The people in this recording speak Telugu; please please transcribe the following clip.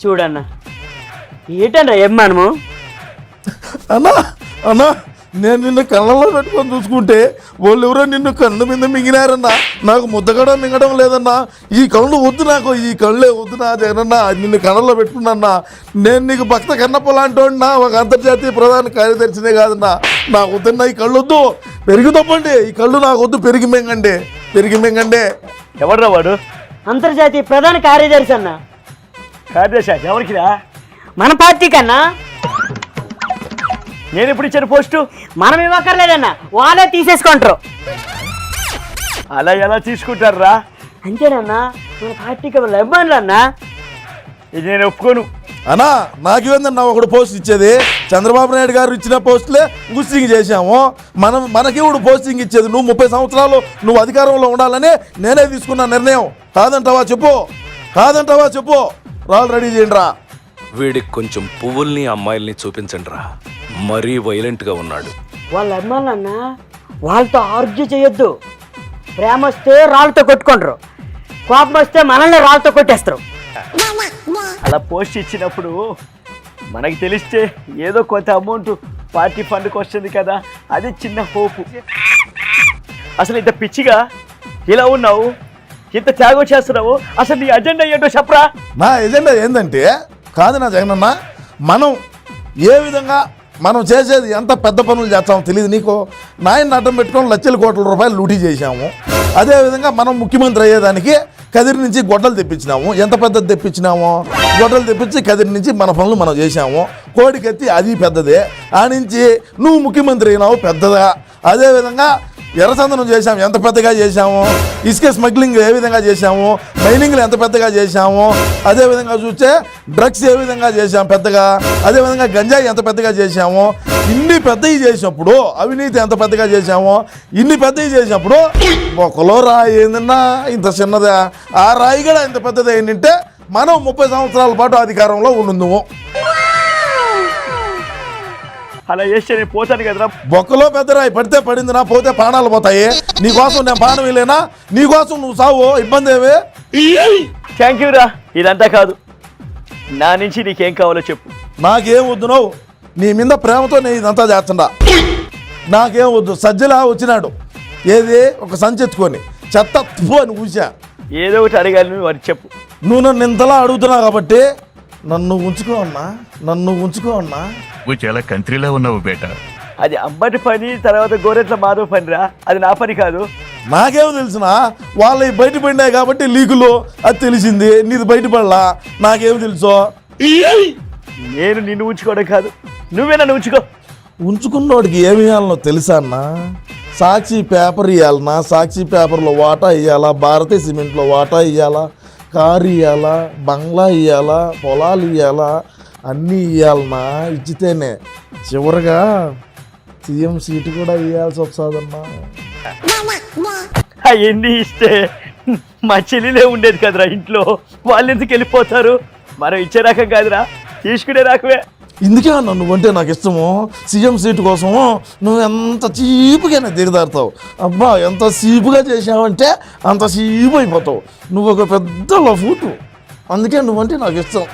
చూడన్నా ఏటన్నా ఏమనము అన్నా అన్నా నేను నిన్ను కళ్ళలో పెట్టుకొని చూసుకుంటే వాళ్ళు ఎవరో నిన్ను కళ్ళు మీద మింగినారన్నా. నాకు ముద్దగడ మింగడం లేదన్నా. ఈ కళ్ళు వద్దు, నాకు ఈ కళ్ళే వద్దు నా జగనన్నా. నిన్ను కళ్ళలో పెట్టుకున్నా. నేను నీకు భక్త కన్నప్ప లాంటి వాడినా, ఒక అంతర్జాతీయ ప్రధాన కార్యదర్శినే కాదన్నా. నాకు వద్దన్నా, ఈ కళ్ళు వద్దు, పెరిగి తప్పండి. ఈ కళ్ళు నాకు వద్దు, పెరిగి మింగండి, పెరిగి మింగండి. ఎవర్రా వాడు? అంతర్జాతీయ ప్రధాన కార్యదర్శి అన్న. కార్యదర్శి ఎవరికిరా? మన పార్టీ కన్నా. నేను ఎప్పుడు ఇచ్చాను పోస్టు? మనం ఇవ్వక్కర్లేదన్నా, వాళ్ళే తీసేసుకుంటారు. అలా ఎలా తీసుకుంటారా? అంతేనన్నా, మన పార్టీకి వాళ్ళ ఇబ్బందులు అన్నా. ఇది నేను ఒప్పుకోను. అన్నా నాకేందన్నా ఒకడు పోస్ట్ ఇచ్చేది? చంద్రబాబు నాయుడు గారు ఇచ్చిన పోస్టులే గుస్టింగ్ చేశాము. మనకి ఇప్పుడు పోస్టింగ్ ఇచ్చేది. నువ్వు 30 సంవత్సరాలు నువ్వు అధికారంలో ఉండాలని నేనే తీసుకున్న నిర్ణయం. కాదంటావా చెప్పు, కాదంటావా చెప్పు. రాళ్ళు రెడీ చేయండి రా. వీడికి కొంచెం పువ్వుల్ని అమ్మాయిల్ని చూపించండి రా, మరీ వైలెంట్గా ఉన్నాడు. వాళ్ళ అభిమానులు అన్నా, వాళ్ళతో ఆర్గ్యూ చేయొద్దు. ప్రేమ వస్తే రాళ్ళతో కొట్టుకుంటారు, కోపం వస్తే మనల్ని రాళ్ళతో కొట్టేస్తారు. అలా పోస్ట్ ఇచ్చినప్పుడు మనకి తెలిస్తే ఏదో కొంత అమౌంట్ పార్టీ ఫండ్కి వస్తుంది కదా, అది చిన్న హోపు. అసలు ఇంత పిచ్చిగా ఇలా ఉన్నావు, ఇంత త్యాగం చేస్తున్నావు, అసలు నీ అజెండా ఏంటో చెప్పరా? నా ఎజెండా ఏంటంటే, కాదు నా జగనన్న, మనం ఏ విధంగా మనం చేసేది ఎంత పెద్ద పనులు చేస్తామో తెలియదు నీకు. నాయన్ని అడ్డం పెట్టుకొని లక్షల కోట్ల రూపాయలు లూటీ చేశాము. అదేవిధంగా మనం ముఖ్యమంత్రి అయ్యేదానికి కదిరి నుంచి గొడ్డలు తెప్పించినాము. ఎంత పెద్దది తెప్పించినాము? గొడ్డలు తెప్పించి కదిరి నుంచి మన పనులు మనం చేశాము. కోడికెత్తి అది పెద్దదే. ఆ నుంచి నువ్వు ముఖ్యమంత్రి అయినావు, పెద్దదా. అదేవిధంగా ఎర్రచందనం చేశాము, ఎంత పెద్దగా చేశాము. ఇసుక స్మగ్లింగ్ ఏ విధంగా చేశాము, మైనింగ్లు ఎంత పెద్దగా చేశాము. అదేవిధంగా చూస్తే డ్రగ్స్ ఏ విధంగా చేశాము పెద్దగా. అదేవిధంగా గంజాయి ఎంత పెద్దగా చేశాము. ఇన్ని పెద్దవి చేసినప్పుడు అవినీతి ఎంత పెద్దగా చేశాము. ఇన్ని పెద్దవి చేసినప్పుడు ఒకలో రాయి ఏందన్నా ఇంత చిన్నదా, ఆ రాయి కూడా ఇంత పెద్దది ఏంటంటే మనం 30 సంవత్సరాల పాటు అధికారంలో ఉండుందుము. అలా చేస్తే నేను పోతాను కదరా. బొక్కలో పెద్ద రాయి పడితే పడింది, నా పోతే ప్రాణాలు పోతాయి. నీకోసం నేను ప్రాణం వేయలేనా? నీకోసం నువ్వు సావు, ఇబ్బంది ఏమి? థ్యాంక్ యూ రా. ఇదంతా కాదు, నా నుంచి నీకేం కావాలో చెప్పు. నాకేం వద్దు, నువ్వు నీ మీద ప్రేమతో నేను ఇదంతా చేస్తుండా. నాకేం వద్దు. సజ్జలా వచ్చినాడు, ఏది ఒక సంచెత్తుకొని చెత్త అని కూర్చా. ఏదో ఒకటి అడగాలి, నువ్వు అది చెప్పు. నువ్వు నన్ను ఇంతలా అడుగుతున్నావు కాబట్టి నన్ను ఉంచుకో అన్నా, నన్ను ఉంచుకో అన్నా. నువ్వు చాలా కంట్రీలో ఉన్నావు బేటా. అది అంబటి పని, తర్వాత గోరెట్ల మాధవ్ పనిరా, అది నా పని కాదు. నాకేమో తెలిసినా వాళ్ళవి బయటపడినాయి కాబట్టి లీకులు అది తెలిసింది. నీది బయటపడలా, నాకేమో తెలుసో. నేను నిన్ను ఉంచుకోవడం కాదు, నువ్వే నన్ను ఉంచుకో. ఉంచుకున్నోడికి ఏమి ఇవ్వాలనో తెలుసా అన్న? సాక్షి పేపర్ ఇవ్వాలన్నా, సాక్షి పేపర్లో వాటా ఇవ్వాలా, భారతీయ సిమెంట్లో వాటా ఇవ్వాలా, కారు ఇవ్వాలా, బంగ్లా ఇవ్వాలా, పొలాలు ఇవ్వాలా, అన్నీ ఇవ్వాలన్నా. ఇచ్చితేనే చివరిగా సీఎం సీటు కూడా ఇవ్వాల్సి వస్తుందన్నా. అవన్నీ ఇస్తే మా చెల్లిలే ఉండేది కదరా ఇంట్లో, వాళ్ళు ఎందుకు వెళ్ళిపోతారు? మనం ఇచ్చే రకం కాదురా, తీసుకునే రకమే. ఇందుకే అన్న నువ్వంటే నాకు ఇష్టము. సీఎం సీటు కోసము నువ్వు ఎంత చీపుగానే దిగదారుతావు. అబ్బా ఎంత చీపుగా చేసావంటే అంత చీపు అయిపోతావు. నువ్వు ఒక పెద్ద లఫూటు, అందుకే నువ్వంటే నాకు ఇష్టం.